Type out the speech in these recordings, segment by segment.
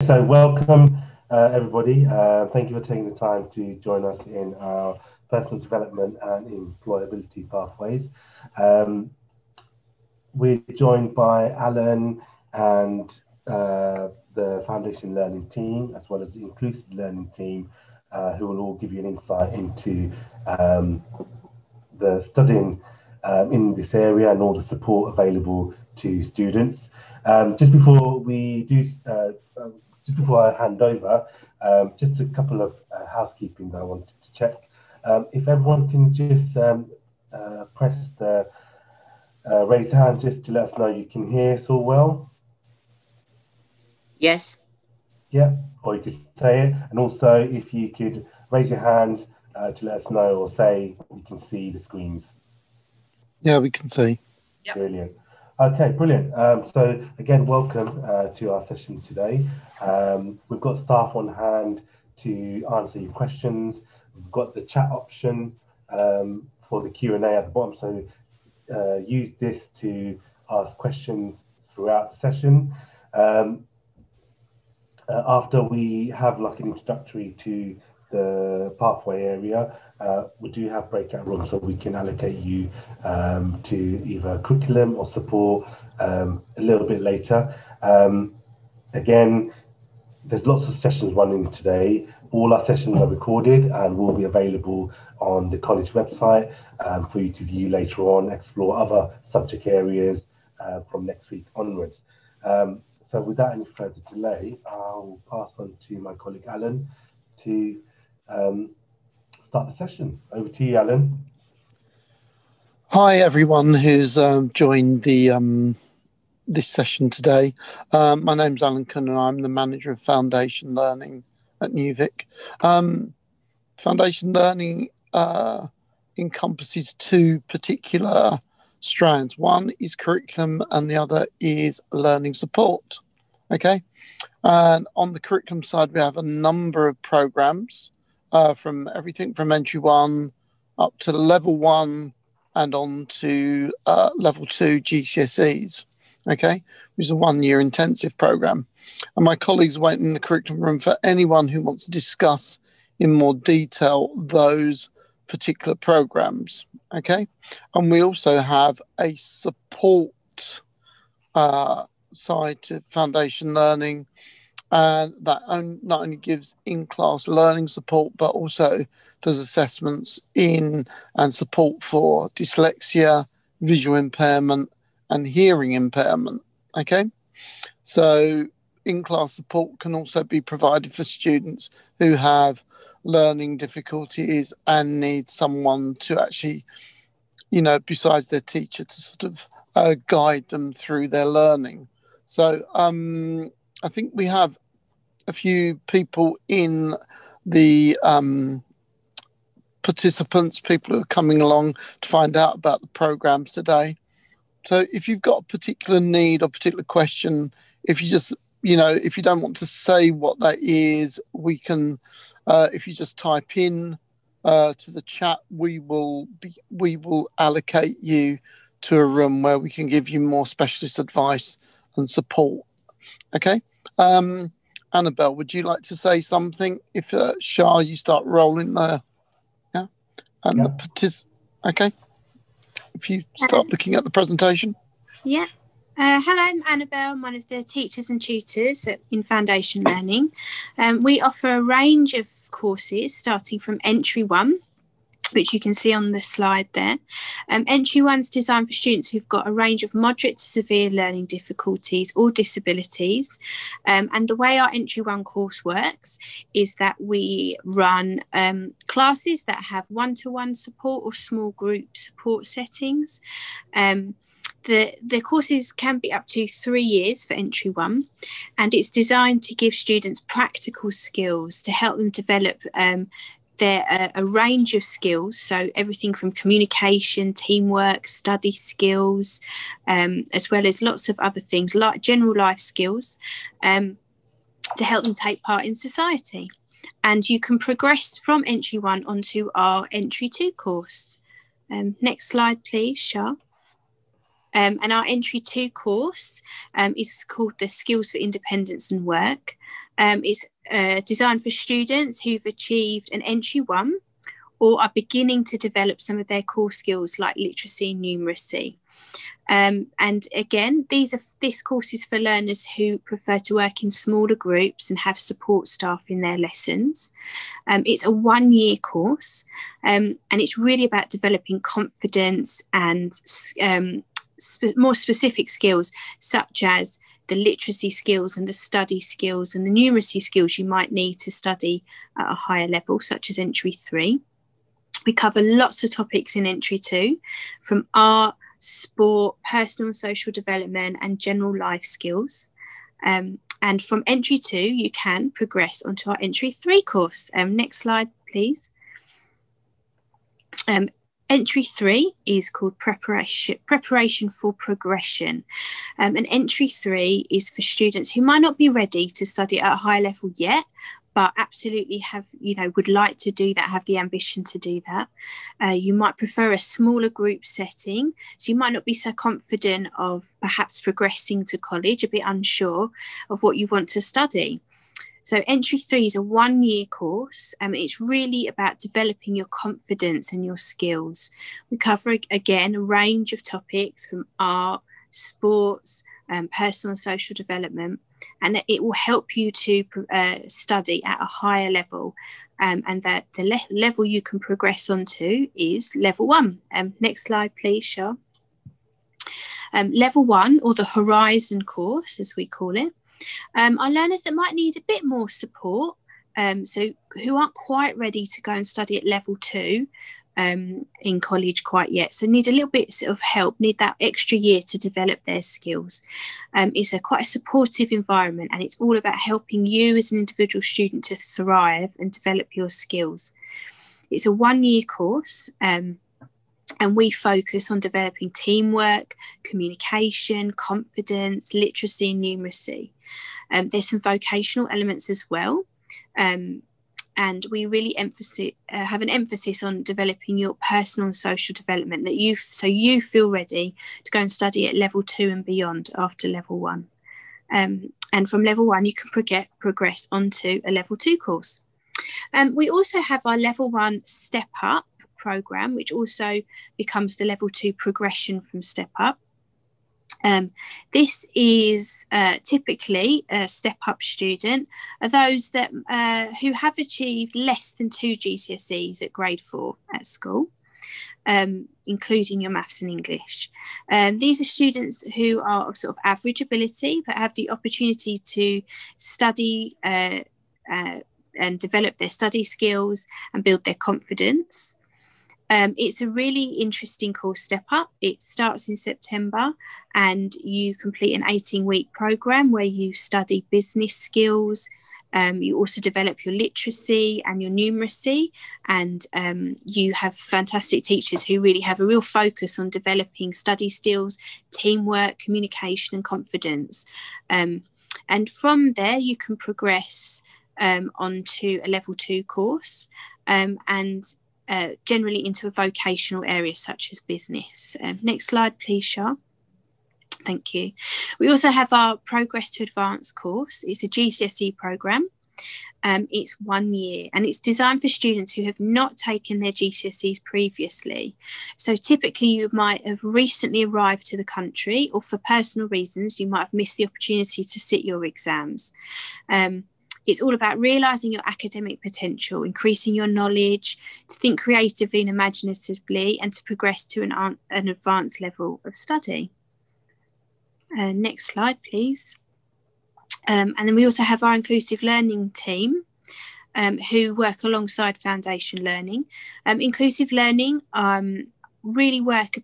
So welcome everybody. Thank you for taking the time to join us in our personal development and employability pathways. We're joined by Alan and the Foundation Learning team, as well as the Inclusive Learning team, who will all give you an insight into the studying in this area and all the support available to students. Just before I hand over, just a couple of housekeeping that I wanted to check. If everyone can just press the raise hand just to let us know you can hear us all well. Yes. Yeah, or you could say it. And also, if you could raise your hand to let us know or say you can see the screens. Yeah, we can see. Yep. Brilliant. Okay, brilliant. So again, welcome to our session today. We've got staff on hand to answer your questions. We've got the chat option for the Q&A at the bottom. So use this to ask questions throughout the session. After we have like an introductory to the pathway area, we do have breakout rooms so we can allocate you to either curriculum or support a little bit later. Again, there's lots of sessions running today. All our sessions are recorded and will be available on the college website for you to view later on, explore other subject areas from next week onwards. So without any further delay, I'll pass on to my colleague Alan to start the session. Over to you, Alan. Hi, everyone who's joined the this session today. My name's Alan Cunn and I'm the manager of Foundation Learning at Newvic. Foundation Learning encompasses two particular strands. One is curriculum and the other is learning support. Okay, and on the curriculum side, we have a number of programs from everything from entry 1 up to level 1 and on to level 2 GCSEs. Okay, which is a 1-year intensive program. And my colleagues wait in the curriculum room for anyone who wants to discuss in more detail those particular programs. Okay, and we also have a support side to Foundation Learning, and that not only gives in-class learning support, but also does assessments in and support for dyslexia, visual impairment, and hearing impairment. Okay, so in-class support can also be provided for students who have learning difficulties and need someone to actually, you know, besides their teacher, to sort of guide them through their learning. So I think we have a few people in the participants, people who are coming along to find out about the programs today. So if you've got a particular need or particular question, if you just, you know, if you don't want to say what that is, we can, if you just type in to the chat, we will allocate you to a room where we can give you more specialist advice and support. Okay. Annabelle, would you like to say something? If Shah, you start rolling there. Yeah. And yeah. Okay. If you start looking at the presentation. Yeah. Hello, I'm Annabelle. I'm one of the teachers and tutors in Foundation Learning. We offer a range of courses starting from Entry 1, which you can see on the slide there. Entry 1 is designed for students who've got a range of moderate to severe learning difficulties or disabilities. And the way our Entry 1 course works is that we run classes that have one-to-one support or small group support settings. The courses can be up to 3 years for Entry 1, and it's designed to give students practical skills to help them develop a range of skills, so everything from communication, teamwork, study skills, as well as lots of other things like general life skills to help them take part in society. And you can progress from Entry 1 onto our Entry 2 course. Next slide, please, Shah. And our entry 2 course is called the Skills for Independence and Work. It's designed for students who've achieved an entry 1 or are beginning to develop some of their core skills like literacy and numeracy. And again, this course is for learners who prefer to work in smaller groups and have support staff in their lessons. It's a 1-year course, and it's really about developing confidence and more specific skills, such as the literacy skills and the study skills and the numeracy skills you might need to study at a higher level, such as entry 3. We cover lots of topics in entry 2, from art, sport, personal and social development, and general life skills. And from entry 2, you can progress onto our entry 3 course. Next slide, please. Entry 3 is called preparation for progression. And entry 3 is for students who might not be ready to study at a high level yet, but absolutely have, would like to do that, have the ambition to do that. You might prefer a smaller group setting, so you might not be so confident of perhaps progressing to college, a bit unsure of what you want to study. So entry 3 is a 1-year course, and it's really about developing your confidence and your skills. We cover, again, a range of topics from art, sports, personal and social development, and it will help you to study at a higher level, and that the level you can progress onto is level 1. Next slide, please, Shah. Level 1, or the Horizon course, as we call it, are learners that might need a bit more support, so who aren't quite ready to go and study at level 2 in college quite yet, so need a little bit of help, need that extra year to develop their skills. It's quite a supportive environment, and it's all about helping you as an individual student to thrive and develop your skills. It's a 1-year course, and we focus on developing teamwork, communication, confidence, literacy and numeracy. There's some vocational elements as well, and we really have an emphasis on developing your personal and social development, so you feel ready to go and study at level 2 and beyond after level 1. And from level 1, you can progress onto a level 2 course. We also have our level 1 Step Up program, which also becomes the level 2 progression from Step Up. This is typically a Step Up student are those that who have achieved less than 2 GCSEs at grade 4 at school, including your maths and English. These are students who are of sort of average ability but have the opportunity to study and develop their study skills and build their confidence. It's a really interesting course, Step Up. It starts in September, and you complete an 18-week program where you study business skills. You also develop your literacy and your numeracy, and you have fantastic teachers who really have a real focus on developing study skills, teamwork, communication and confidence. And from there, you can progress onto a level 2 course, and generally into a vocational area such as business. Next slide, please, Shah. Thank you. We also have our Progress to Advance course. It's a GCSE programme. It's 1 year, and it's designed for students who have not taken their GCSEs previously. So typically you might have recently arrived to the country, or for personal reasons, you might have missed the opportunity to sit your exams. It's all about realising your academic potential, increasing your knowledge, to think creatively and imaginatively, and to progress to an advanced level of study. Next slide, please. And then we also have our inclusive learning team, who work alongside foundation learning. Inclusive learning really work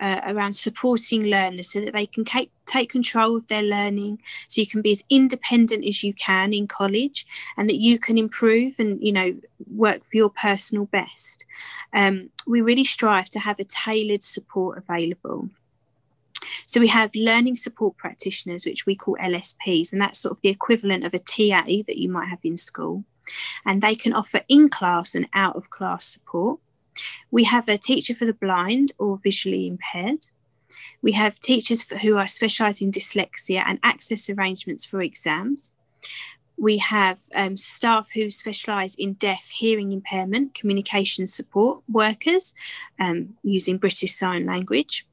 around supporting learners so that they can take control of their learning, so you can be as independent as you can in college, and that you can improve and work for your personal best. We really strive to have a tailored support available. So we have learning support practitioners, which we call LSPs, and that's sort of the equivalent of a TA that you might have in school, and they can offer in-class and out-of-class support. We have a teacher for the blind or visually impaired. We have teachers who are specialised in dyslexia and access arrangements for exams. We have staff who specialise in deaf, hearing impairment, communication support workers using British Sign Language.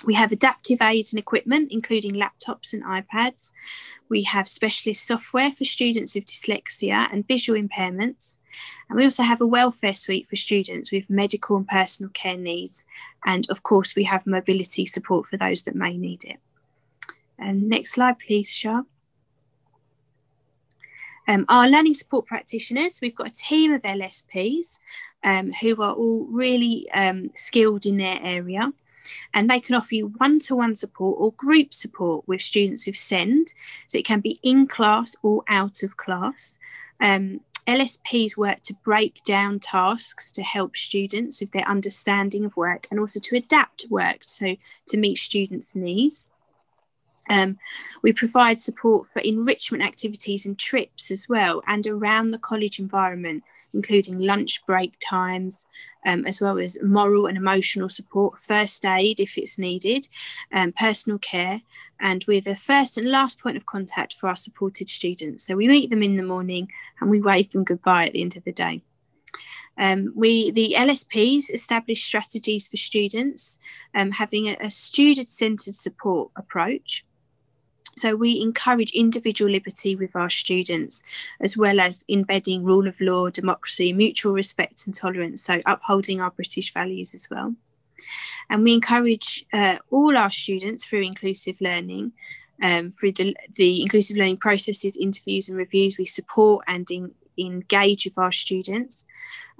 We have adaptive aids and equipment, including laptops and iPads. We have specialist software for students with dyslexia and visual impairments. And we also have a welfare suite for students with medical and personal care needs. And of course, we have mobility support for those that may need it. Next slide, please, Shah. Our learning support practitioners, we've got a team of LSPs who are all really skilled in their area. And they can offer you one-to-one support or group support with students with SEND. So it can be in class or out of class. LSPs work to break down tasks to help students with their understanding of work and also to adapt work to meet students' needs. We provide support for enrichment activities and trips as well, and around the college environment, including lunch break times, as well as moral and emotional support, first aid if it's needed, personal care, and we're the first and last point of contact for our supported students. So we meet them in the morning and we wave them goodbye at the end of the day. The LSPs establish strategies for students, having a student-centred support approach. So we encourage individual liberty with our students, as well as embedding rule of law, democracy, mutual respect and tolerance, so upholding our British values as well. And we encourage all our students through inclusive learning, through the inclusive learning processes, interviews and reviews. We support and engage with our students.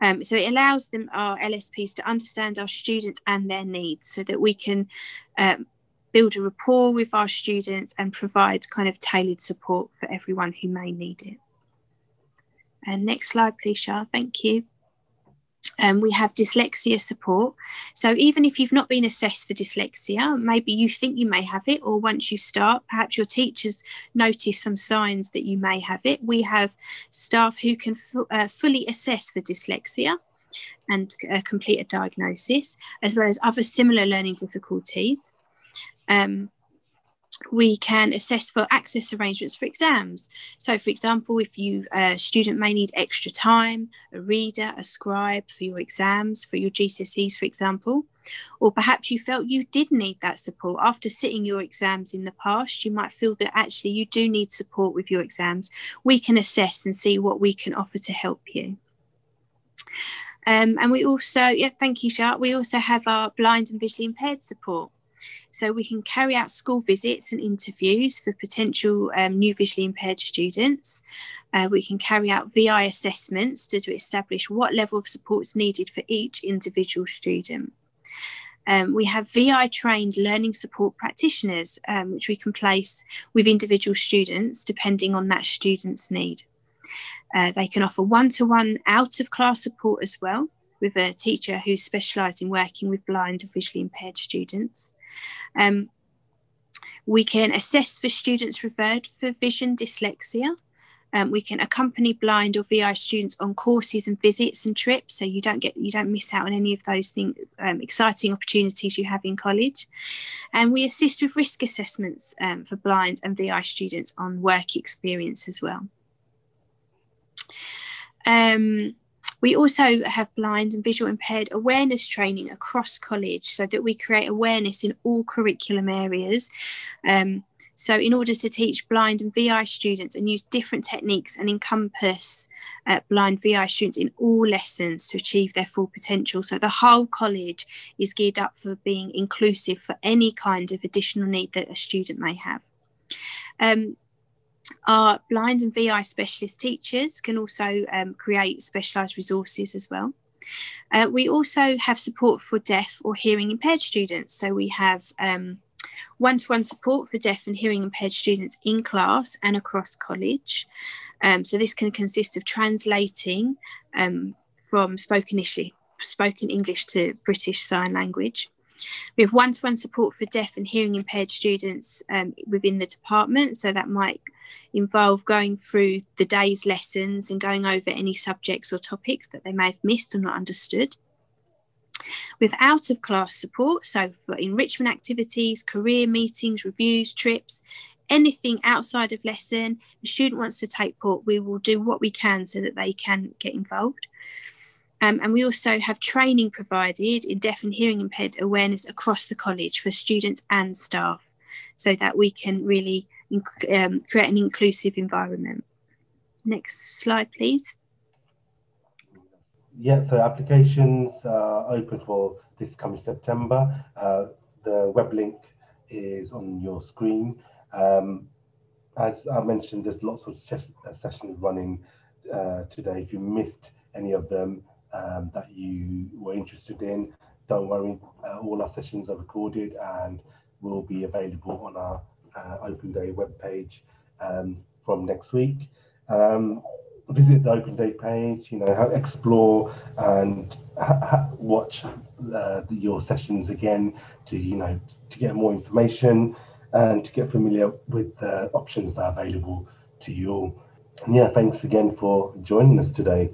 So it allows them, our LSPs, to understand our students and their needs so that we can build a rapport with our students and provide kind of tailored support for everyone who may need it. And next slide, please, Shah. Thank you. We have Dyslexia Support. So even if you've not been assessed for dyslexia, maybe you think you may have it, or once you start, perhaps your teachers notice some signs that you may have it. We have staff who can fully assess for dyslexia and complete a diagnosis, as well as other similar learning difficulties. We can assess for access arrangements for exams. So, for example, if a student may need extra time, a reader, a scribe for your exams, for your GCSEs, for example, or perhaps you felt you did need that support. After sitting your exams in the past, you might feel that actually you do need support with your exams. We can assess and see what we can offer to help you. And we also, thank you, Shah. We also have our blind and visually impaired support. So we can carry out school visits and interviews for potential new visually impaired students. We can carry out VI assessments to establish what level of support is needed for each individual student. We have VI trained learning support practitioners, which we can place with individual students depending on that student's need. They can offer one-to-one out-of-class support as well, with a teacher who's specialised in working with blind and visually impaired students. We can assess for students referred for vision dyslexia. We can accompany blind or VI students on courses and visits and trips, so you don't miss out on any of those exciting opportunities you have in college. And we assist with risk assessments for blind and VI students on work experience as well. We also have blind and visual impaired awareness training across college so that we create awareness in all curriculum areas. So in order to teach blind and VI students and use different techniques and encompass blind VI students in all lessons to achieve their full potential. So the whole college is geared up for being inclusive for any kind of additional need that a student may have. Our blind and VI specialist teachers can also create specialised resources as well. We also have support for deaf or hearing impaired students. So we have one-to-one support for deaf and hearing impaired students in class and across college. So this can consist of translating from spoken English to British Sign Language. We have one-to-one support for deaf and hearing impaired students within the department. So that might involve going through the day's lessons and going over any subjects or topics that they may have missed or not understood. With out of class support, so for enrichment activities, career meetings, reviews, trips, anything outside of lesson, the student wants to take part, we will do what we can so that they can get involved. And we also have training provided in deaf and hearing impaired awareness across the college for students and staff, so that we can really create an inclusive environment. Next slide, please. Yeah, so applications are open for this coming September. The web link is on your screen. As I mentioned, there's lots of sessions running today. If you missed any of them that you were interested in, don't worry, all our sessions are recorded and will be available on our Open Day webpage from next week. Visit the Open Day page, explore and watch your sessions again to get more information and to get familiar with the options that are available to you all. And yeah, thanks again for joining us today.